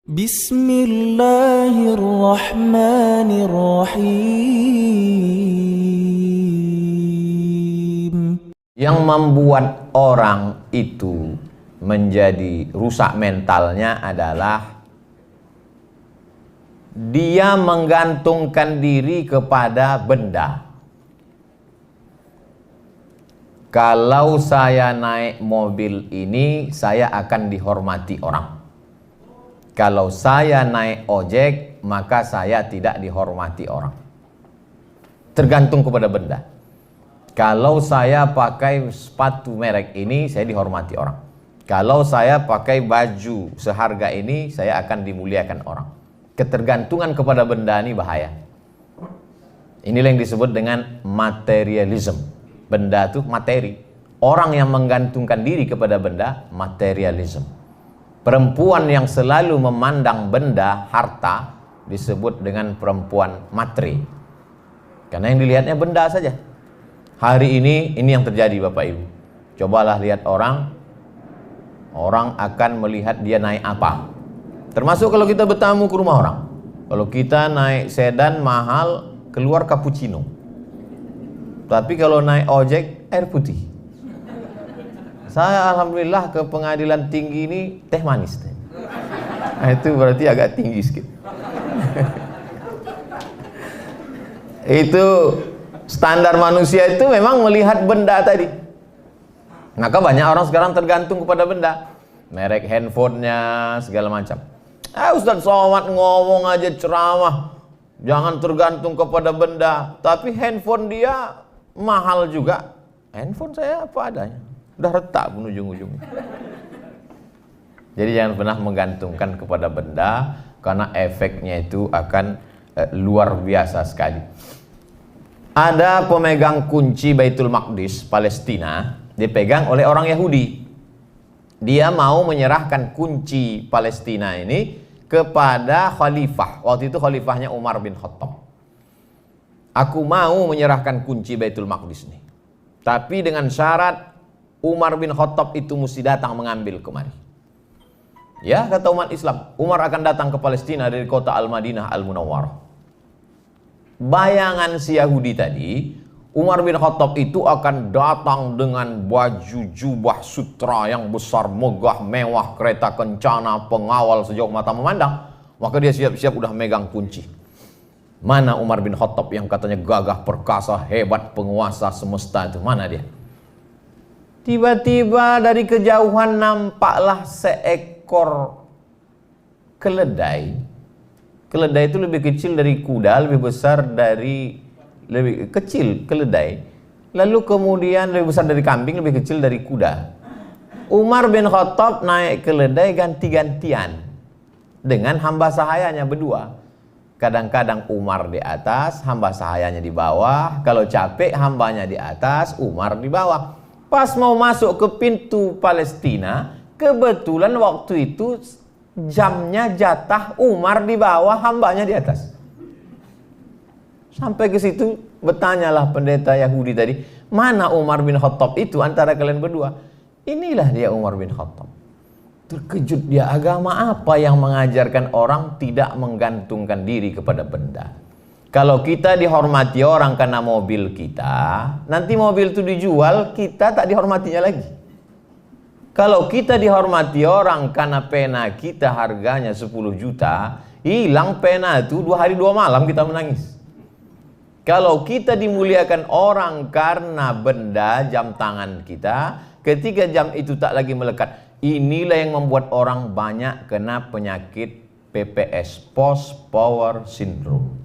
Bismillahirrahmanirrahim. Yang membuat orang itu menjadi rusak mentalnya adalah dia menggantungkan diri kepada benda. Kalau saya naik mobil ini, saya akan dihormati orang. Kalau saya naik ojek, maka saya tidak dihormati orang. Tergantung kepada benda. Kalau saya pakai sepatu merek ini, saya dihormati orang. Kalau saya pakai baju seharga ini, saya akan dimuliakan orang. Ketergantungan kepada benda ini bahaya. Inilah yang disebut dengan materialism. Benda itu materi. Orang yang menggantungkan diri kepada benda, materialism. Perempuan yang selalu memandang benda, harta, disebut dengan perempuan materi. Karena yang dilihatnya benda saja. Hari ini yang terjadi Bapak Ibu. Cobalah lihat orang akan melihat dia naik apa. Termasuk kalau kita bertamu ke rumah orang. Kalau kita naik sedan mahal, keluar cappuccino. Tapi kalau naik ojek, air putih. Saya alhamdulillah ke pengadilan tinggi ini teh manis. Nah, itu berarti agak tinggi sedikit. Itu standar manusia itu memang melihat benda tadi. Maka banyak orang sekarang tergantung kepada benda. Merek handphonenya, segala macam. Ustaz Somad ngomong aja ceramah, jangan tergantung kepada benda. Tapi handphone dia mahal juga. Handphone saya apa adanya, udah retak pun ujung-ujungnya. Jadi jangan pernah menggantungkan kepada benda, karena efeknya itu akan luar biasa sekali. Ada pemegang kunci Baitul Maqdis Palestina, dipegang oleh orang Yahudi. Dia mau menyerahkan kunci Palestina ini kepada khalifah. Waktu itu khalifahnya Umar bin Khattab. Aku mau menyerahkan kunci Baitul Maqdis ini, tapi dengan syarat Umar bin Khattab itu mesti datang mengambil kemari. Ya, kata umat Islam, Umar akan datang ke Palestina dari kota Al-Madinah Al-Munawwarah. Bayangan si Yahudi tadi, Umar bin Khattab itu akan datang dengan baju jubah sutra yang besar, megah, mewah, kereta kencana, pengawal sejauh mata memandang. Maka dia siap-siap udah megang kunci. Mana Umar bin Khattab yang katanya gagah perkasa, hebat, penguasa semesta itu? Mana dia? Tiba-tiba dari kejauhan nampaklah seekor keledai. Keledai itu lebih kecil dari kuda, lebih kecil keledai. Lalu kemudian lebih besar dari kambing, lebih kecil dari kuda. Umar bin Khattab naik keledai ganti-gantian dengan hamba sahayanya berdua. Kadang-kadang Umar di atas, hamba sahayanya di bawah. Kalau capek, hambanya di atas, Umar di bawah. Pas mau masuk ke pintu Palestina, kebetulan waktu itu jamnya jatah Umar di bawah, hambanya di atas. Sampai ke situ bertanyalah pendeta Yahudi tadi, mana Umar bin Khattab itu antara kalian berdua? Inilah dia Umar bin Khattab. Terkejut dia, agama apa yang mengajarkan orang tidak menggantungkan diri kepada benda? Kalau kita dihormati orang karena mobil kita, nanti mobil itu dijual, kita tak dihormatinya lagi. Kalau kita dihormati orang karena pena kita harganya 10 juta, hilang pena itu 2 hari 2 malam kita menangis. Kalau kita dimuliakan orang karena benda jam tangan kita, ketika jam itu tak lagi melekat, inilah yang membuat orang banyak kena penyakit PPS, Post Power Syndrome.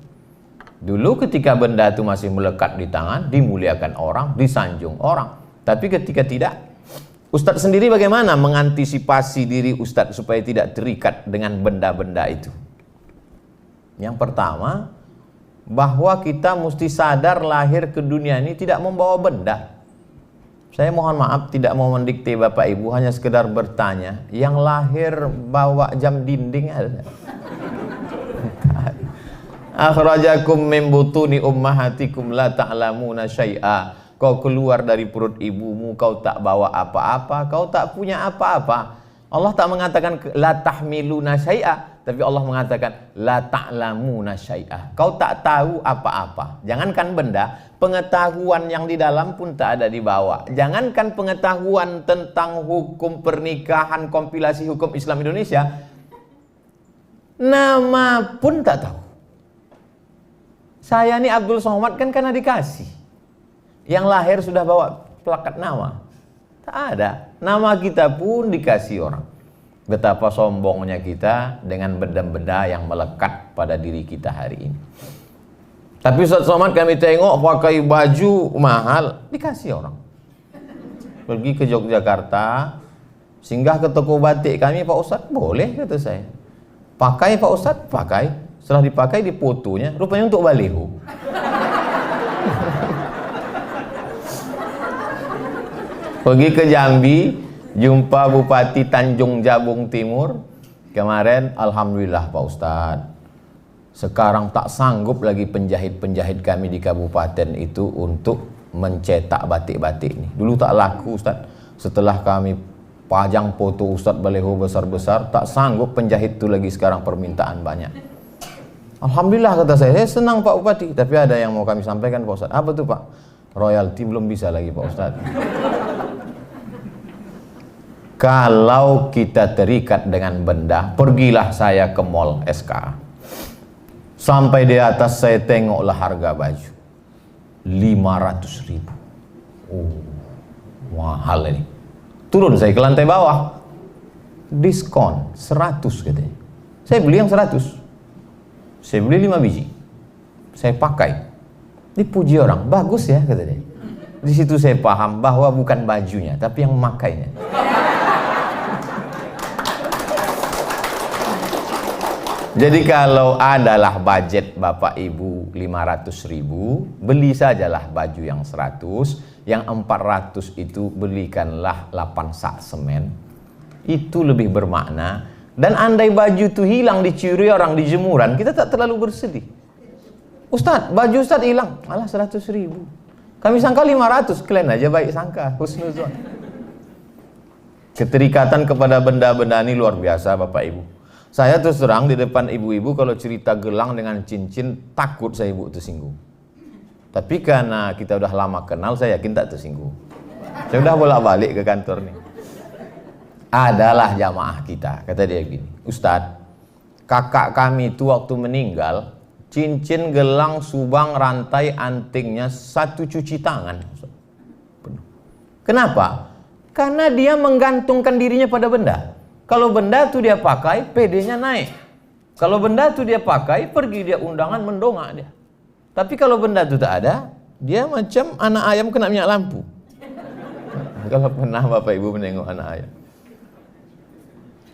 Dulu ketika benda itu masih melekat di tangan, dimuliakan orang, disanjung orang. Tapi ketika tidak, Ustadz sendiri bagaimana mengantisipasi diri Ustadz supaya tidak terikat dengan benda-benda itu? Yang pertama, bahwa kita mesti sadar lahir ke dunia ini tidak membawa benda. Saya mohon maaf tidak mau mendikte Bapak Ibu, hanya sekedar bertanya, yang lahir bawa jam dinding ada? Akhrajakum min butuni ummahatikum la ta'lamuna syai'a. Kau keluar dari perut ibumu, kau tak bawa apa-apa, kau tak punya apa-apa. Allah tak mengatakan la tahmiluna syai'a, Tapi Allah mengatakan la ta'lamuna syai'ah. Kau tak tahu apa-apa. Jangankan benda, pengetahuan yang di dalam pun tak ada di bawah. Jangankan pengetahuan tentang hukum pernikahan, kompilasi hukum Islam Indonesia, nama pun tak tahu. Saya ini Abdul Somad kan karena dikasih. Yang lahir sudah bawa plakat nama. Tak ada. Nama kita pun dikasih orang. Betapa sombongnya kita dengan benda-benda yang melekat pada diri kita hari ini. Tapi Ustaz Somad kami tengok pakai baju mahal, dikasih orang. Pergi ke Yogyakarta, singgah ke toko batik kami, Pak Ustaz, boleh kata saya. Pakai Pak Ustaz, pakai. Setelah dipakai difotonya, rupanya untuk baliho. Pergi ke Jambi, jumpa Bupati Tanjung Jabung Timur. Kemarin, alhamdulillah Pak Ustadz, sekarang tak sanggup lagi penjahit-penjahit kami di kabupaten itu untuk mencetak batik-batik ini. Dulu tak laku Ustadz. Setelah kami pajang foto Ustadz baliho besar-besar, tak sanggup penjahit itu lagi, sekarang permintaan banyak. Alhamdulillah kata saya senang Pak Bupati. Tapi ada yang mau kami sampaikan Pak Ustadz. Apa tuh Pak? Royalti belum bisa lagi Pak Ustadz. Kalau kita terikat dengan benda, pergilah saya ke mall SK. Sampai di atas saya tengoklah harga baju 500.000. Oh, mahal ini. Turun saya ke lantai bawah, diskon 100 katanya. Saya beli yang 100. Saya beli 5 biji. Saya pakai. Dipuji orang, bagus ya katanya. Di situ saya paham bahwa bukan bajunya, tapi yang memakainya. Jadi kalau adalah budget Bapak Ibu 500.000, beli sajalah baju yang 100, yang 400 itu belikanlah 8 sak semen. Itu lebih bermakna. Dan andai baju itu hilang, dicuri orang di jemuran, kita tak terlalu bersedih. Ustadz, baju Ustadz hilang, alah 100.000. Kami sangka 500, kalian aja baik sangka, husnuzon. Keterikatan kepada benda-benda ini luar biasa Bapak Ibu. Saya terus terang di depan ibu-ibu kalau cerita gelang dengan cincin, takut saya ibu tersinggung. Tapi karena kita udah lama kenal, saya yakin tak tersinggung. Saya udah bolak-balik ke kantor nih. Adalah jamaah kita, kata dia gini, Ustadz, kakak kami itu waktu meninggal, cincin, gelang, subang, rantai, antingnya 1 cuci tangan. Kenapa? Karena dia menggantungkan dirinya pada benda. Kalau benda itu dia pakai, PD-nya naik. Kalau benda itu dia pakai, pergi dia undangan, mendongak dia. Tapi kalau benda itu tak ada, dia macam anak ayam kena minyak lampu. Kalau pernah Bapak Ibu menengok anak ayam.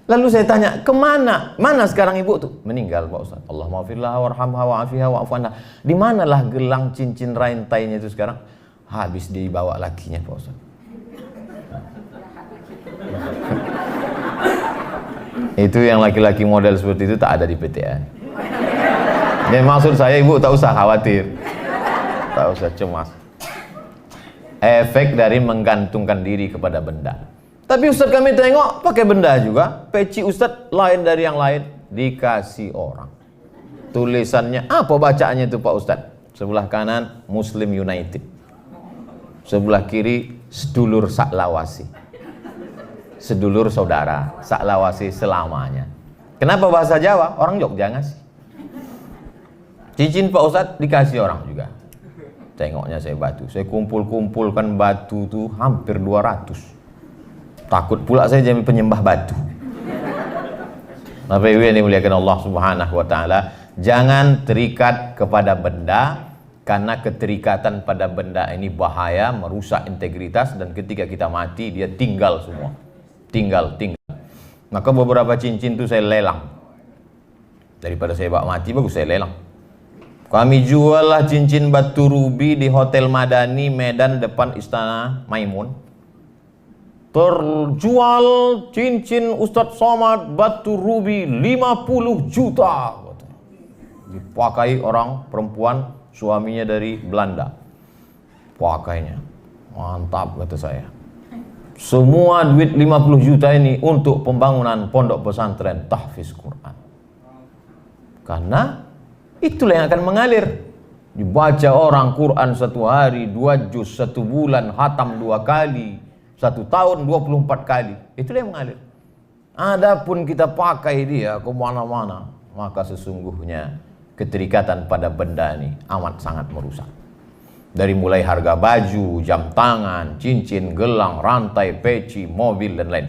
Lalu saya tanya, kemana? Mana sekarang ibu tuh? Meninggal Pak Ustaz. Allah maafillah warhamha wa'afiha wa'afuanha. Di manalah gelang, cincin, rantainya itu sekarang? Habis dibawa lakinya Pak Ustaz. Itu yang laki-laki model seperti itu tak ada di PTA. Dan maksud saya ibu tak usah khawatir, tak usah cemas. Efek dari menggantungkan diri kepada benda. Tapi Ustaz kami tengok pakai benda juga. Peci Ustaz lain dari yang lain, dikasih orang. Tulisannya apa bacaannya itu Pak Ustaz? Sebelah kanan Muslim United, sebelah kiri sedulur saklawasi. Sedulur saudara, saklawasi selamanya. Kenapa bahasa Jawa? Orang Jogja ngasih. Cincin Pak Ustadz dikasih orang juga. Tengoknya saya batu. Saya kumpul-kumpulkan batu tuh hampir 200. Takut pula saya jadi penyembah batu. Bapak Ibu yang dimuliakan Allah Subhanahu wa taala, jangan terikat kepada benda, karena keterikatan pada benda ini bahaya, merusak integritas, dan ketika kita mati dia tinggal semua. Tinggal. Maka beberapa cincin itu saya lelang. Daripada saya bawa mati, bagus saya lelang. Kami jual lah cincin batu rubi di Hotel Madani Medan depan Istana Maimun. Terjual cincin Ustadz Somad batu rubi 50 juta. Dipakai orang perempuan, suaminya dari Belanda. Pakainya. Mantap kata saya. Semua duit 50 juta ini untuk pembangunan pondok pesantren tahfiz Quran. Karena itulah yang akan mengalir. Dibaca orang Quran 1 hari, 2 juz, 1 bulan, khatam 2 kali, 1 tahun 24 kali. Itulah yang mengalir. Adapun kita pakai dia kemana-mana, maka sesungguhnya keterikatan pada benda ini amat sangat merusak. Dari mulai harga baju, jam tangan, cincin, gelang, rantai, peci, mobil, dan lain